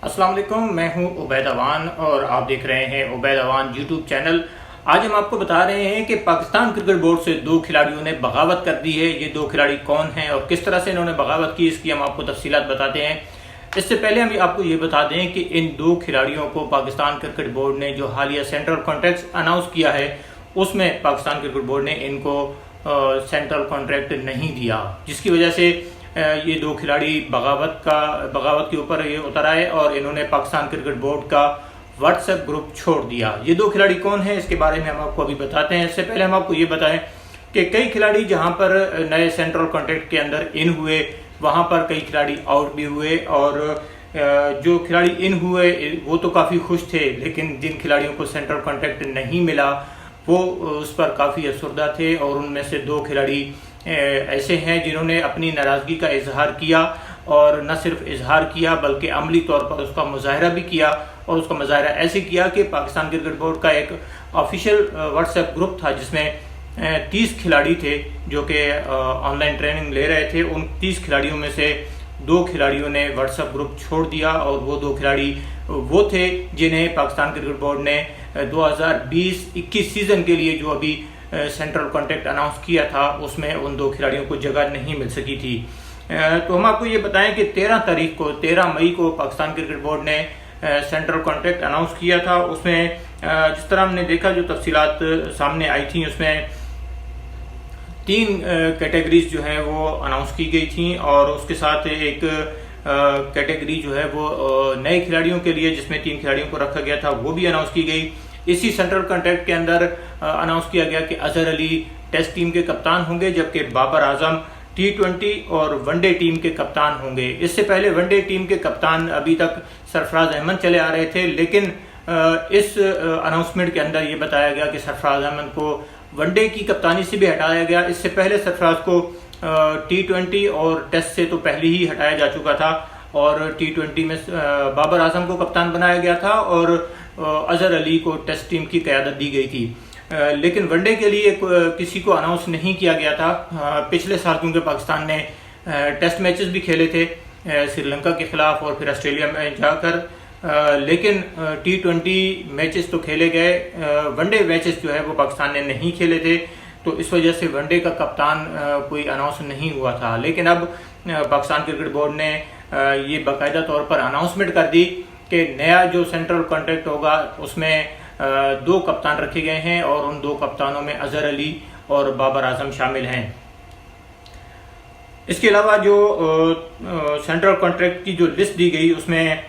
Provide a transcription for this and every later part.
अस्सलाम वालेकुम, मैं हूं उबैद अवान और आप देख रहे हैं उबैद अवान यूट्यूब चैनल। आज हम आपको बता रहे हैं कि पाकिस्तान क्रिकेट बोर्ड से दो खिलाड़ियों ने बगावत कर दी है। ये दो खिलाड़ी कौन हैं और किस तरह से इन्होंने बगावत की, इसकी हम आपको तफसीलात बताते हैं। इससे पहले हम आपको ये बता दें कि इन दो खिलाड़ियों को पाकिस्तान क्रिकेट बोर्ड ने जो हालिया सेंट्रल कॉन्ट्रैक्ट अनाउंस किया है उसमें पाकिस्तान क्रिकेट बोर्ड ने इनको सेंट्रल कॉन्ट्रैक्ट नहीं दिया, जिसकी वजह से ये दो खिलाड़ी बगावत के ऊपर ये उतर आए और इन्होंने पाकिस्तान क्रिकेट बोर्ड का व्हाट्सएप ग्रुप छोड़ दिया। ये दो खिलाड़ी कौन है इसके बारे में हम आपको अभी बताते हैं। इससे पहले हम आपको ये बताएं कि कई खिलाड़ी जहां पर नए सेंट्रल कॉन्ट्रैक्ट के अंदर इन हुए वहां पर कई खिलाड़ी आउट भी हुए और जो खिलाड़ी इन हुए वो तो काफ़ी खुश थे, लेकिन जिन खिलाड़ियों को सेंट्रल कॉन्ट्रैक्ट नहीं मिला वो उस पर काफ़ी असुरदा थे। और उनमें से दो खिलाड़ी ऐसे हैं जिन्होंने अपनी नाराज़गी का इजहार किया और न सिर्फ इजहार किया बल्कि अमली तौर पर उसका मुजाहरा भी किया। और उसका मुजाहरा ऐसे किया कि पाकिस्तान क्रिकेट बोर्ड का एक ऑफिशियल व्हाट्सएप ग्रुप था जिसमें 30 खिलाड़ी थे जो कि ऑनलाइन ट्रेनिंग ले रहे थे। उन 30 खिलाड़ियों में से दो खिलाड़ियों ने व्हाट्सएप ग्रुप छोड़ दिया और वो दो खिलाड़ी वो थे जिन्हें पाकिस्तान क्रिकेट बोर्ड ने 2020-21 सीजन के लिए जो अभी सेंट्रल कॉन्ट्रैक्ट अनाउंस किया था उसमें उन दो खिलाड़ियों को जगह नहीं मिल सकी थी। तो हम आपको ये बताएं कि 13 मई को पाकिस्तान क्रिकेट बोर्ड ने सेंट्रल कॉन्ट्रैक्ट अनाउंस किया था। उसमें जिस तरह हमने देखा जो तफसीलात सामने आई थी उसमें 3 कैटेगरीज जो है वो अनाउंस की गई थी और उसके साथ एक कैटेगरी जो है वो नए खिलाड़ियों के लिए जिसमें 3 खिलाड़ियों को रखा गया था वो भी अनाउंस की गई। इसी सेंट्रल कॉन्ट्रैक्ट के अंदर अनाउंस किया गया कि अजहर अली टेस्ट टीम के कप्तान होंगे जबकि बाबर आजम T20 और वनडे टीम के कप्तान होंगे। इससे पहले वनडे टीम के कप्तान अभी तक सरफराज अहमद चले आ रहे थे, लेकिन इस अनाउंसमेंट के अंदर ये बताया गया कि सरफराज अहमद को वनडे की कप्तानी से भी हटाया गया। इससे पहले सरफराज को T20 और टेस्ट से तो पहले ही हटाया जा चुका था और T20 में बाबर आजम को कप्तान बनाया गया था और अजहर अली को टेस्ट टीम की क़यादत दी गई थी। लेकिन वनडे के लिए किसी को अनाउंस नहीं किया गया था। पिछले साल क्योंकि पाकिस्तान ने टेस्ट मैचेस भी खेले थे श्रीलंका के खिलाफ और फिर ऑस्ट्रेलिया में जाकर, लेकिन T20 मैचेस तो खेले गए, वनडे मैचेस जो है वो पाकिस्तान ने नहीं खेले थे, तो इस वजह से वनडे का कप्तान कोई अनाउंस नहीं हुआ था। लेकिन अब पाकिस्तान क्रिकेट बोर्ड ने ये बाकायदा तौर पर अनाउंसमेंट कर दी कि नया जो सेंट्रल कॉन्ट्रैक्ट होगा उसमें 2 कप्तान रखे गए हैं और उन 2 कप्तानों में अजहर अली और बाबर आजम शामिल हैं। इसके अलावा जो सेंट्रल कॉन्ट्रैक्ट की जो लिस्ट दी गई उसमें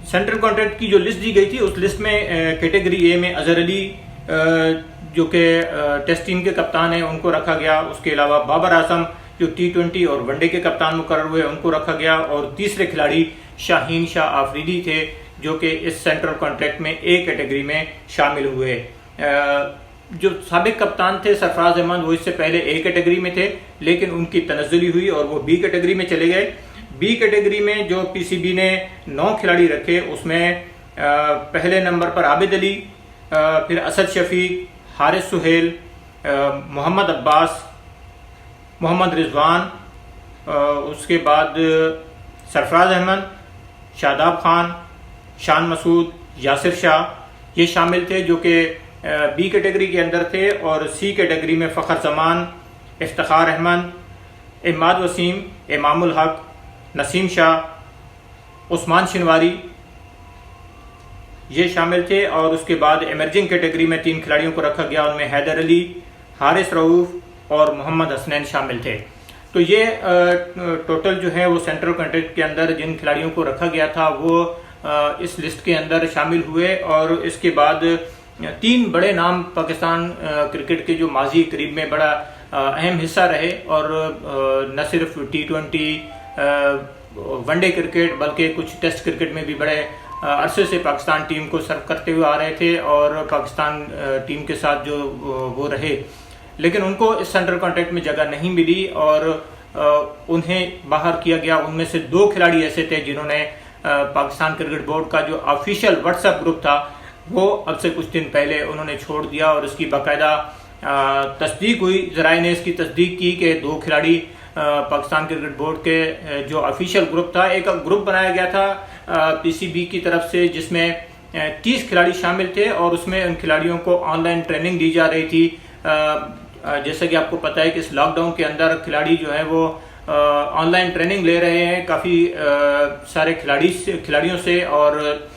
सेंट्रल कॉन्ट्रैक्ट की जो लिस्ट दी गई थी उस लिस्ट में कैटेगरी ए में अजहर अली जो कि टेस्ट टीम के कप्तान हैं उनको रखा गया। उसके अलावा बाबर आजम जो T20 और वनडे के कप्तान मुकर्रर हुए उनको रखा गया और तीसरे खिलाड़ी शाहीन शाह आफरीदी थे जो कि इस सेंट्रल कॉन्ट्रैक्ट में ए कैटेगरी में शामिल हुए। जो साबिक कप्तान थे सरफराज अहमद वो इससे पहले ए कैटेगरी में थे, लेकिन उनकी तनज़्ज़ुली हुई और वो बी कैटेगरी में चले गए। बी कैटेगरी में जो PCB ने 9 खिलाड़ी रखे उसमें पहले नंबर पर आबिद अली, फिर असद शफीक, हारिस सुहेल, मोहम्मद अब्बास, मोहम्मद रिजवान, उसके बाद सरफराज अहमद, शादाब खान, शान मसूद, यासिर शाह ये शामिल थे जो कि बी कैटेगरी के अंदर थे। और सी कैटेगरी में फ़खर जमान, इफ्तिखार अहमद, इमाद वसीम, इमामुल हक, नसीम शाह, उस्मान शिनवारी ये शामिल थे। और उसके बाद इमर्जिंग कैटेगरी में 3 खिलाड़ियों को रखा गया, उनमें हैदर अली, हारिस रऊफ और मोहम्मद हसनैन शामिल थे। तो ये टोटल जो है वो सेंट्रल कॉन्ट्रैक्ट के अंदर जिन खिलाड़ियों को रखा गया था वो इस लिस्ट के अंदर शामिल हुए। और इसके बाद 3 बड़े नाम पाकिस्तान क्रिकेट के जो माजी करीब में बड़ा अहम हिस्सा रहे और न सिर्फ T20 वनडे क्रिकेट बल्कि कुछ टेस्ट क्रिकेट में भी बड़े अरसे से पाकिस्तान टीम को सर्व करते हुए आ रहे थे और पाकिस्तान टीम के साथ जो वो रहे, लेकिन उनको इस सेंट्रल कॉन्ट्रैक्ट में जगह नहीं मिली और उन्हें बाहर किया गया। उनमें से 2 खिलाड़ी ऐसे थे जिन्होंने पाकिस्तान क्रिकेट बोर्ड का जो ऑफिशियल व्हाट्सएप ग्रुप था वो अब से कुछ दिन पहले उन्होंने छोड़ दिया और इसकी बाकायदा तस्दीक हुई, ज़राए ने इसकी तस्दीक की कि 2 खिलाड़ी पाकिस्तान क्रिकेट बोर्ड के जो ऑफिशियल ग्रुप था, एक ग्रुप बनाया गया था पीसीबी की तरफ से जिसमें 30 खिलाड़ी शामिल थे और उसमें उन खिलाड़ियों को ऑनलाइन ट्रेनिंग दी जा रही थी। जैसे कि आपको पता है कि इस लॉकडाउन के अंदर खिलाड़ी जो है वो ऑनलाइन ट्रेनिंग ले रहे हैं काफ़ी सारे खिलाड़ियों से, और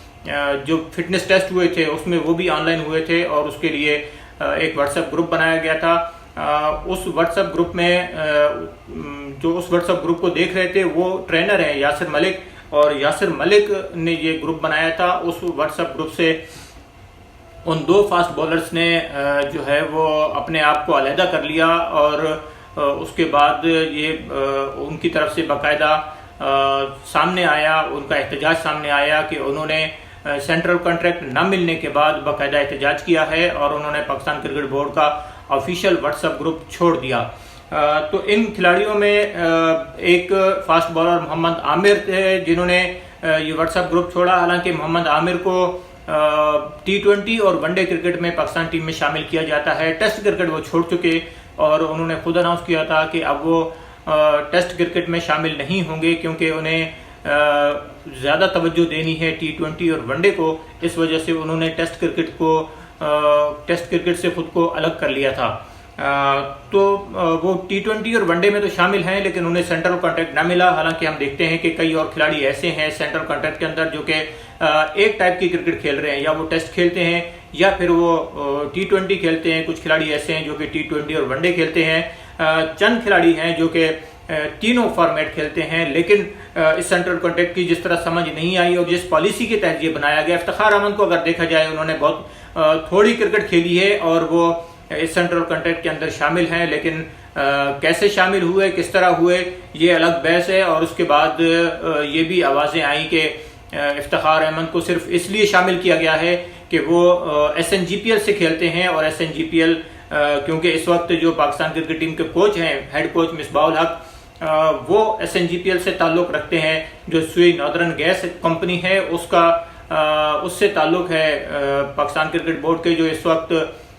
जो फिटनेस टेस्ट हुए थे उसमें वो भी ऑनलाइन हुए थे और उसके लिए एक व्हाट्सएप ग्रुप बनाया गया था। उस व्हाट्सएप ग्रुप में जो उस व्हाट्सएप ग्रुप को देख रहे थे वो ट्रेनर हैं यासिर मलिक, और यासिर मलिक ने ये ग्रुप बनाया था। उस व्हाट्सएप ग्रुप से उन 2 फास्ट बॉलर्स ने जो है वो अपने आप को अलहदा कर लिया, और उसके बाद ये उनकी तरफ से बाकायदा सामने आया, उनका एहतजाज सामने आया कि उन्होंने सेंट्रल कॉन्ट्रैक्ट न मिलने के बाद बाकायदा एहतजाज किया है और उन्होंने पाकिस्तान क्रिकेट बोर्ड का ऑफिशियल व्हाट्सएप ग्रुप छोड़ दिया। तो इन खिलाड़ियों में एक फास्ट बॉलर मोहम्मद आमिर थे जिन्होंने ये व्हाट्सएप ग्रुप छोड़ा। हालांकि मोहम्मद आमिर को T20 और वनडे क्रिकेट में पाकिस्तान टीम में शामिल किया जाता है। टेस्ट क्रिकेट वो छोड़ चुके और उन्होंने खुद अनाउंस किया था कि अब वो टेस्ट क्रिकेट में शामिल नहीं होंगे क्योंकि उन्हें ज़्यादा तवज्जो देनी है T20 और वनडे को। इस वजह से उन्होंने टेस्ट क्रिकेट से खुद को अलग कर लिया था। तो वो T20 और वनडे में तो शामिल हैं लेकिन उन्हें सेंट्रल कॉन्ट्रैक्ट ना मिला। हालांकि हम देखते हैं कि कई और खिलाड़ी ऐसे हैं सेंट्रल कॉन्ट्रैक्ट के अंदर जो कि एक टाइप की क्रिकेट खेल रहे हैं, या वो टेस्ट खेलते हैं या फिर वो T20 खेलते हैं। कुछ खिलाड़ी ऐसे हैं जो कि T20 और वनडे खेलते हैं। चंद खिलाड़ी हैं जो कि तीनों फॉर्मेट खेलते हैं, लेकिन इस सेंट्रल कॉन्ट्रैक्ट की जिस तरह समझ नहीं आई और जिस पॉलिसी के तहत ये बनाया गया। इफ्तिखार अहमद को अगर देखा जाए उन्होंने बहुत थोड़ी क्रिकेट खेली है और वो इस सेंट्रल कॉन्ट्रैक्ट के अंदर शामिल हैं, लेकिन कैसे शामिल हुए, किस तरह हुए, ये अलग बहस है। और उसके बाद ये भी आवाज़ें आई कि इफ्तिखार अहमद को सिर्फ इसलिए शामिल किया गया है कि वो SNGPL से खेलते हैं, और SNGPL क्योंकि इस वक्त जो पाकिस्तान क्रिकेट टीम के कोच हैं, हेड कोच मिसबाहुल हक, वो SNGPL से ताल्लुक़ रखते हैं। जो सुई नॉर्दर्न गैस कंपनी है उससे ताल्लुक़ है पाकिस्तान क्रिकेट बोर्ड के जो इस वक्त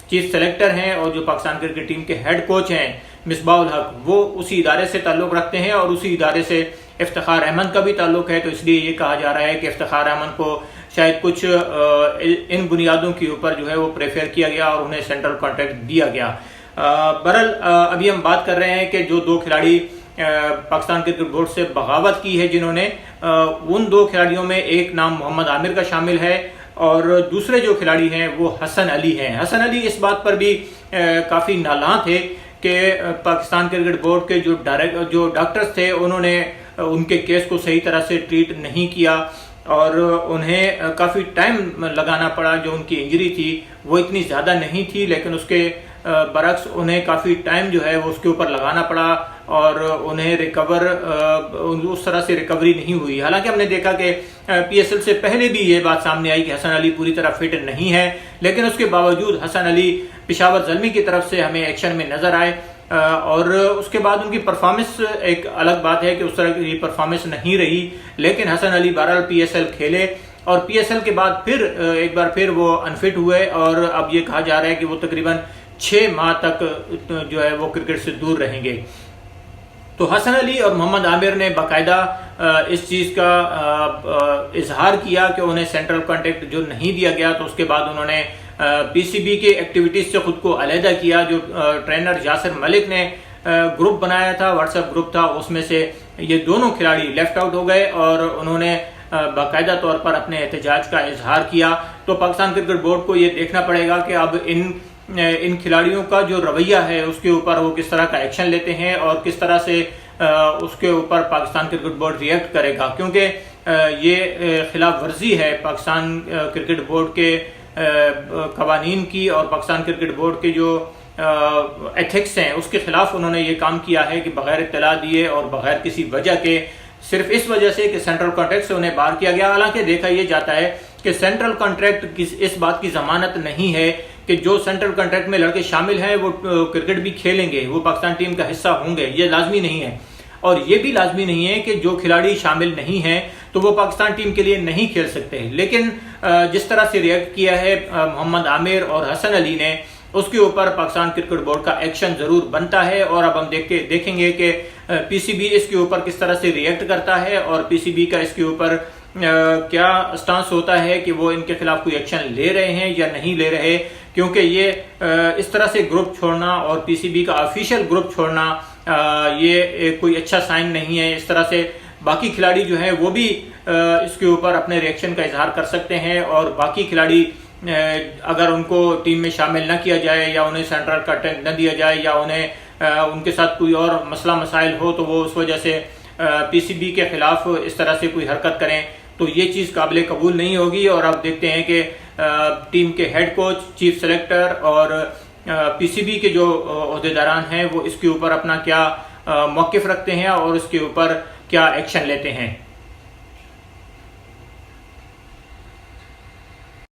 चीफ सेलेक्टर हैं और जो पाकिस्तान क्रिकेट टीम के हेड कोच हैं मिसबाहुल हक, वो उसी इदारे से ताल्लुक़ रखते हैं और उसी इदारे से इफ्तिखार अहमद का भी ताल्लुक़ है। तो इसलिए ये कहा जा रहा है कि इफ्तिखार अहमद को शायद कुछ इन बुनियादों के ऊपर जो है वो प्रेफर किया गया और उन्हें सेंट्रल कॉन्ट्रैक्ट दिया गया। बहरहाल अभी हम बात कर रहे हैं कि जो 2 खिलाड़ी पाकिस्तान क्रिकेट बोर्ड से बगावत की है जिन्होंने, उन 2 खिलाड़ियों में एक नाम मोहम्मद आमिर का शामिल है और दूसरे जो खिलाड़ी हैं वो हसन अली हैं। हसन अली इस बात पर भी काफ़ी नालां थे कि पाकिस्तान क्रिकेट बोर्ड के जो डॉक्टर्स थे उन्होंने उनके केस को सही तरह से ट्रीट नहीं किया और उन्हें काफ़ी टाइम लगाना पड़ा। जो उनकी इंजरी थी वो इतनी ज़्यादा नहीं थी, लेकिन उसके बरक्स उन्हें काफ़ी टाइम जो है वो उसके ऊपर लगाना पड़ा और उन्हें उस तरह से रिकवरी नहीं हुई। हालांकि हमने देखा कि PSL से पहले भी ये बात सामने आई कि हसन अली पूरी तरह फिट नहीं है, लेकिन उसके बावजूद हसन अली पेशावर ज़ल्मी की तरफ से हमें एक्शन में नज़र आए और उसके बाद उनकी परफॉर्मेंस एक अलग बात है कि उस तरह की परफॉर्मेंस नहीं रही। लेकिन हसन अली बहरहाल PSL खेले और PSL के बाद फिर एक बार फिर वो अनफिट हुए और अब ये कहा जा रहा है कि वो तकरीबन 6 माह तक जो है वो क्रिकेट से दूर रहेंगे। तो हसन अली और मोहम्मद आमिर ने बाकायदा इस चीज़ का इजहार किया कि उन्हें सेंट्रल कॉन्ट्रैक्ट जो नहीं दिया गया, तो उसके बाद उन्होंने PCB के एक्टिविटीज़ से खुद को अलहदा किया। जो ट्रेनर यासिर मलिक ने ग्रुप बनाया था, व्हाट्सएप ग्रुप था, उसमें से ये दोनों खिलाड़ी लेफ्ट आउट हो गए और उन्होंने बाकायदा तौर पर अपने एहतजाज का इजहार किया। तो पाकिस्तान क्रिकेट बोर्ड को ये देखना पड़ेगा कि अब इन खिलाड़ियों का जो रवैया है उसके ऊपर वो किस तरह का एक्शन लेते हैं और किस तरह से उसके ऊपर पाकिस्तान क्रिकेट बोर्ड रिएक्ट करेगा, क्योंकि ये खिलाफ वर्जी है पाकिस्तान क्रिकेट बोर्ड के कवानीन की और पाकिस्तान क्रिकेट बोर्ड के जो एथिक्स हैं उसके खिलाफ उन्होंने ये काम किया है कि बगैर इत्तला दिए और बगैर किसी वजह के, सिर्फ इस वजह से कि सेंट्रल कॉन्ट्रैक्ट से उन्हें बाहर किया गया। हालांकि देखा यह जाता है कि सेंट्रल कॉन्ट्रैक्ट इस बात की जमानत नहीं है कि जो सेंट्रल कॉन्ट्रैक्ट में लड़के शामिल हैं वो क्रिकेट भी खेलेंगे, वो पाकिस्तान टीम का हिस्सा होंगे, ये लाजमी नहीं है। और ये भी लाजमी नहीं है कि जो खिलाड़ी शामिल नहीं हैं तो वो पाकिस्तान टीम के लिए नहीं खेल सकते। लेकिन जिस तरह से रिएक्ट किया है मोहम्मद आमिर और हसन अली ने, उसके ऊपर पाकिस्तान क्रिकेट बोर्ड का एक्शन जरूर बनता है। और अब हम देखेंगे कि पीसीबी इसके ऊपर किस तरह से रिएक्ट करता है और पीसीबी का इसके ऊपर क्या स्टांस होता है कि वो इनके खिलाफ कोई एक्शन ले रहे हैं या नहीं ले रहे। क्योंकि ये इस तरह से ग्रुप छोड़ना और पीसीबी का ऑफिशियल ग्रुप छोड़ना ये कोई अच्छा साइन नहीं है। इस तरह से बाकी खिलाड़ी जो हैं वो भी इसके ऊपर अपने रिएक्शन का इजहार कर सकते हैं और बाकी खिलाड़ी अगर उनको टीम में शामिल न किया जाए या उन्हें सेंट्रल कंटेंट न दिया जाए या उन्हें उनके साथ कोई और मसला मसाइल हो तो वो उस वजह से पीसीबी के खिलाफ इस तरह से कोई हरकत करें तो ये चीज़ काबिल कबूल नहीं होगी। और अब देखते हैं कि टीम के हेड कोच, चीफ सेलेक्टर और पीसीबी के जो ओहदेदारान हैं वो इसके ऊपर अपना क्या मौक़िफ़ रखते हैं और उसके ऊपर क्या एक्शन लेते हैं।